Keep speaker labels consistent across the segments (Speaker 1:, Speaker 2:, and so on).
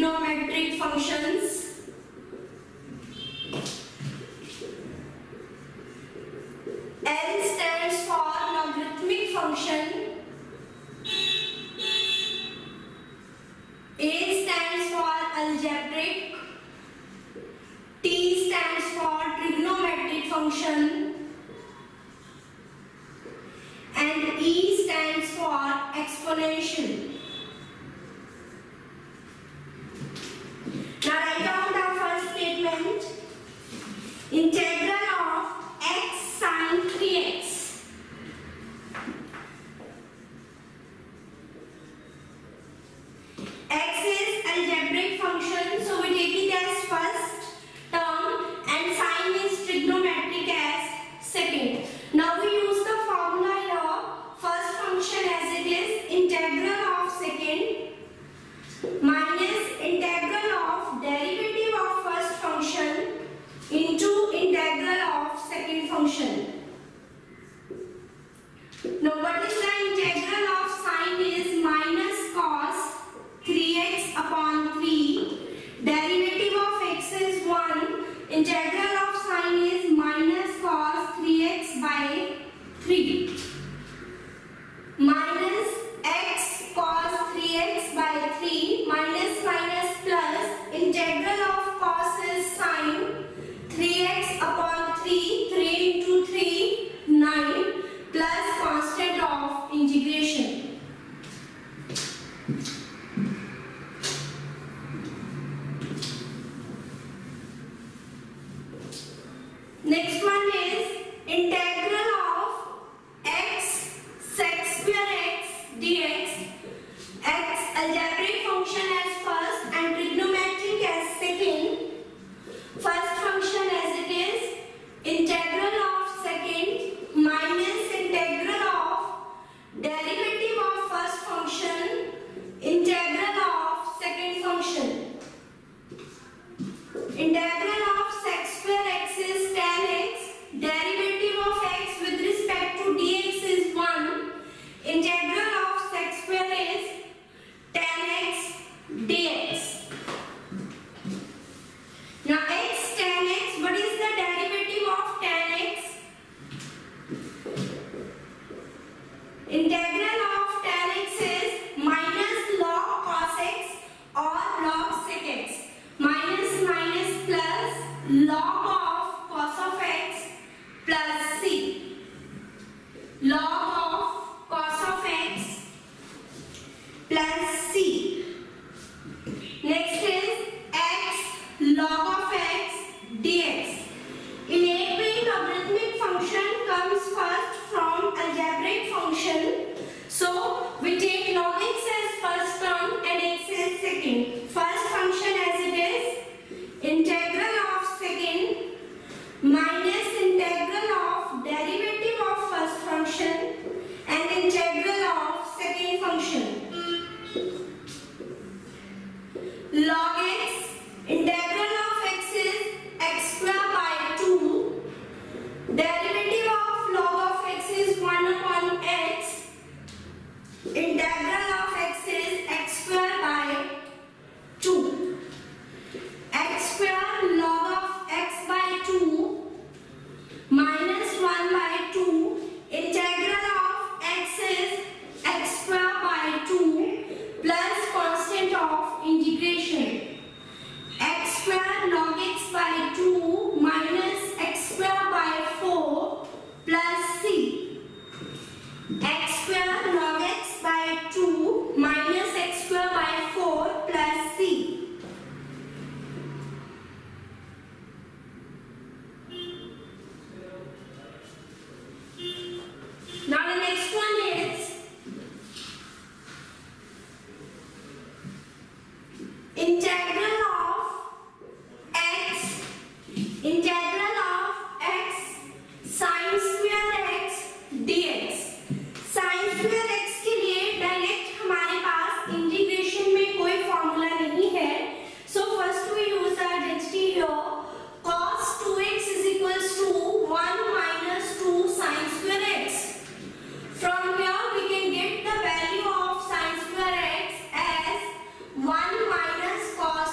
Speaker 1: trigonometric functions. L stands for logarithmic function. A stands for algebraic. T stands for trigonometric function. And E stands for exponential. Now write down the first statement. Integral of x sin 3x. X is algebraic function, so we take it as first term and sin is trigonometric as second. Now we use the formula here. First function as it is integral of second minus integral of derivative of first function into integral of second function. Now what is the integral of sin is minus cos 3x upon 3. Derivative of x is 1. Integral of sin is minus cos 3x by 3. Minus x cos 3x by 3 minus minus plus. Integral of cos is sin 3x upon 3. 3 into 3, 9 plus constant of integration. Next one is integral of x sec square x dx. X algebraic function as first and trigonometric as second. First function as it is integral of second minus integral of derivative of first function integral of second function. Integral of sec square x is tan x. Derivative of x with respect to dx is 1. Integral of sec square is tan x dx. Now x tan x, what is the derivative of tan x? Integral of tan x is minus log cos x or log sec x. Minus minus plus log of cos of x plus c. Log of cos of x plus c. Next is x log of x dx. In a way, logarithmic function comes first from algebraic function. So we take log x as first term and x as second. First function as it is integral of second minus integral of derivative of first function and integral of second function. Log x, integral of x is x square by 2. Derivative of log of x is 1 upon x. Integral of x is x square by 2. X square log of x by 2 minus 1 by 2. Integral of x is x square by 2 plus constant of integration. X square log x by 2 minus x square by 4 plus c. X square log x by 2 minus x square by 4 plus c. Now the next one is integral of x sin square x dx. sin square x के लिए direct हमारे पास integration में कोई formula नहीं है. So first we use the identity here. Cos 2x is equals to 1 minus 2 sin square x. From here we can get the value of sin square x as 1 minus cos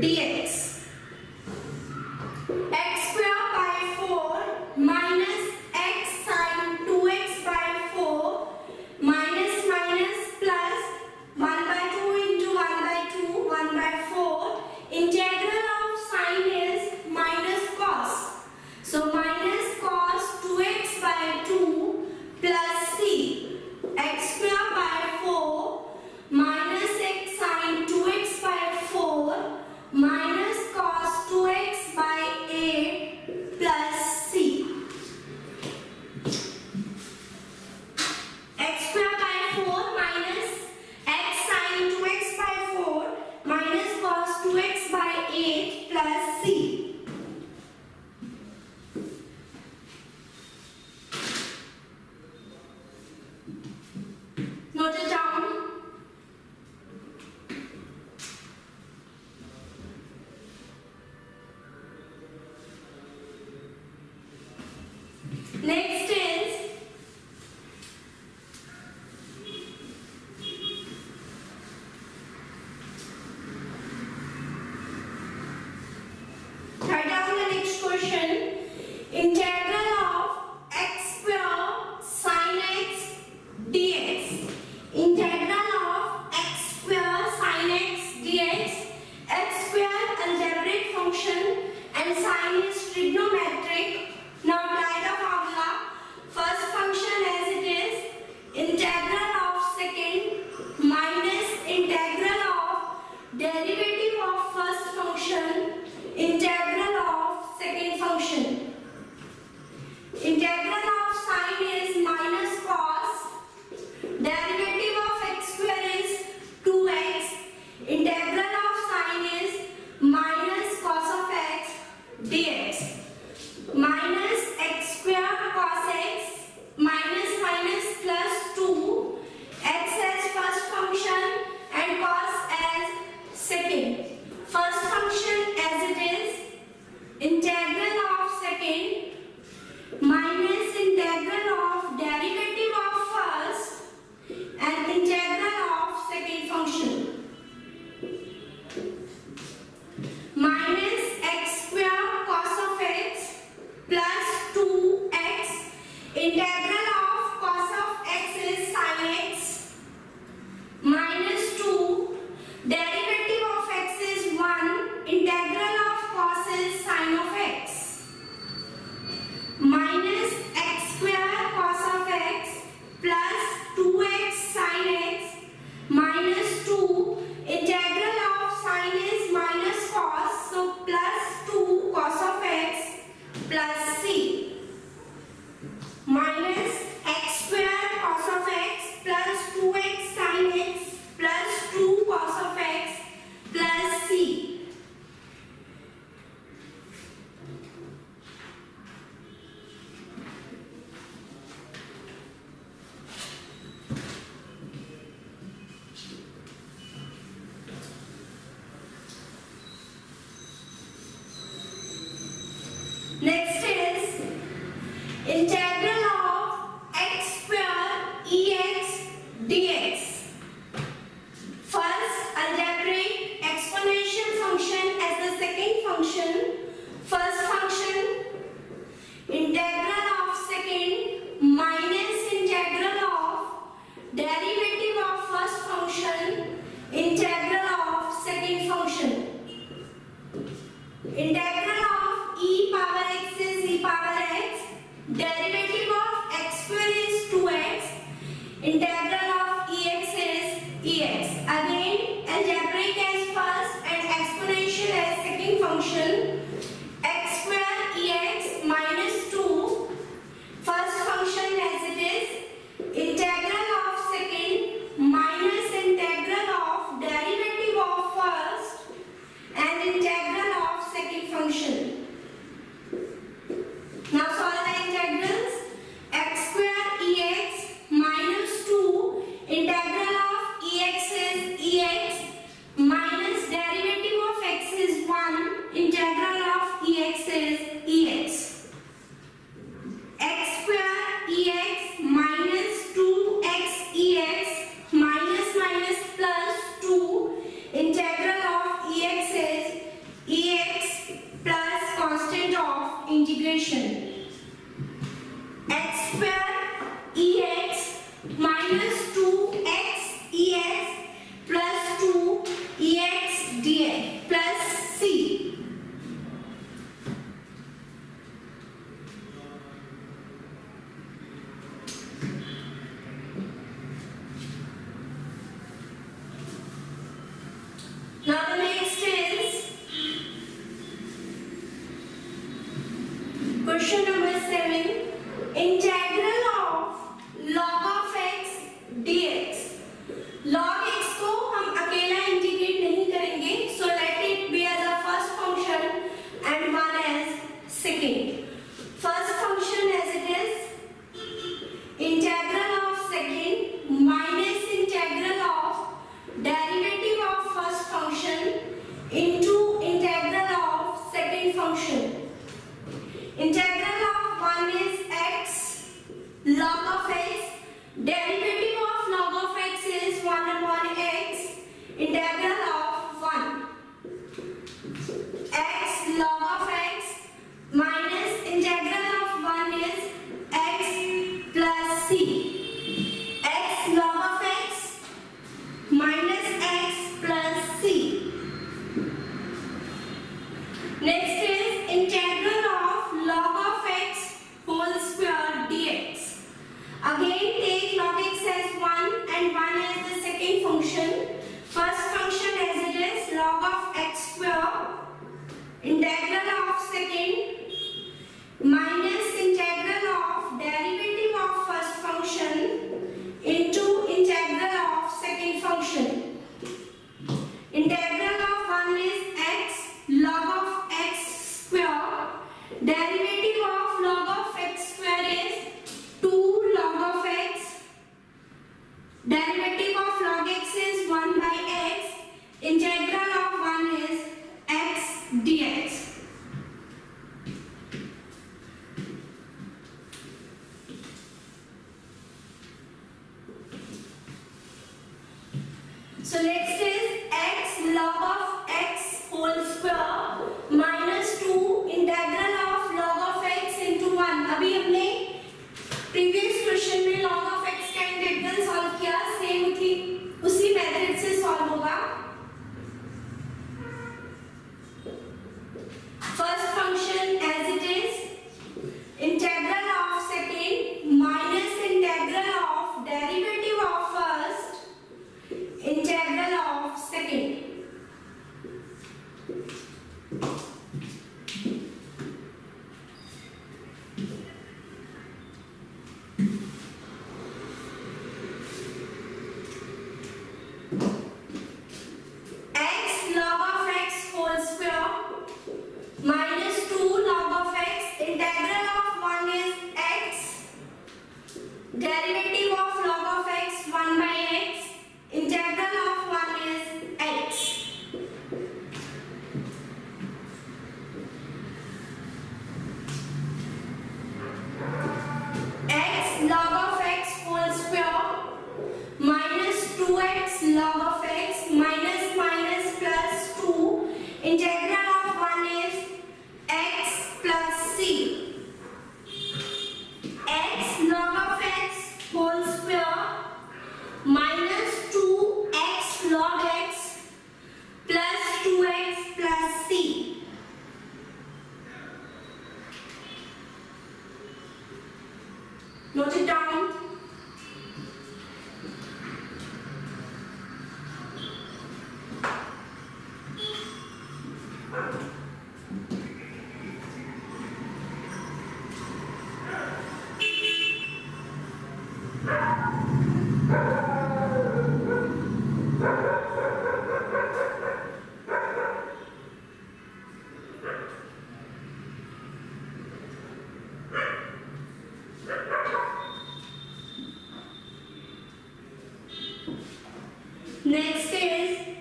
Speaker 1: dx. X square by 4 minus x sin 2x by 4 minus minus plus 1 by 2 into 1 by 2 1 by 4. Integral of sine is minus cos. So minus cos 2x by 2 plus c. X square by 4 minus x sin 2x by 4 minus integration. X square ex minus 2x ex plus 2 ex dx plus c. Now the next is question number 7. Integral of log of x dx. log x को हम अकेला integrate नहीं करेंगे, so let it be as a first function and one as second. First function as it is integral of second minus integral of derivative of first function into integral of second function. Integral of 1 is x log of x. Derivative of log of x is 1 upon x. Integral of 1 x log of x minus integral of 1 is x plus c. X log of x minus x plus c. Next is integral of log of x whole square dx. Again take log x as 1 and 1 as the second function. First function as it is log of x square. Integral of second minus integral of derivative of first function into integral of second function. Integral of 1 is x log of x square. Derivative of log of x square is 2 log of x. Derivative of log x is 1 by x. Integral of 1 is x dx. So next is x log of x whole square minus 2 integral of log of x into 1. अभी हमने previous question में log of x का integral solve किया, same उसी method से solve होगा. First function as it is integral of second minus integral of derivative of first integral of second. x log of x whole square minus 2 log of x. Integral of 1 is x. Derivative of log of x 1 by x. Integral of 1 is x. X log of x whole square minus 2x log of x minus minus plus 2. Integral of 1 is x plus c. X log of x whole square minus 2x log x plus 2x plus c. Note it down. Next is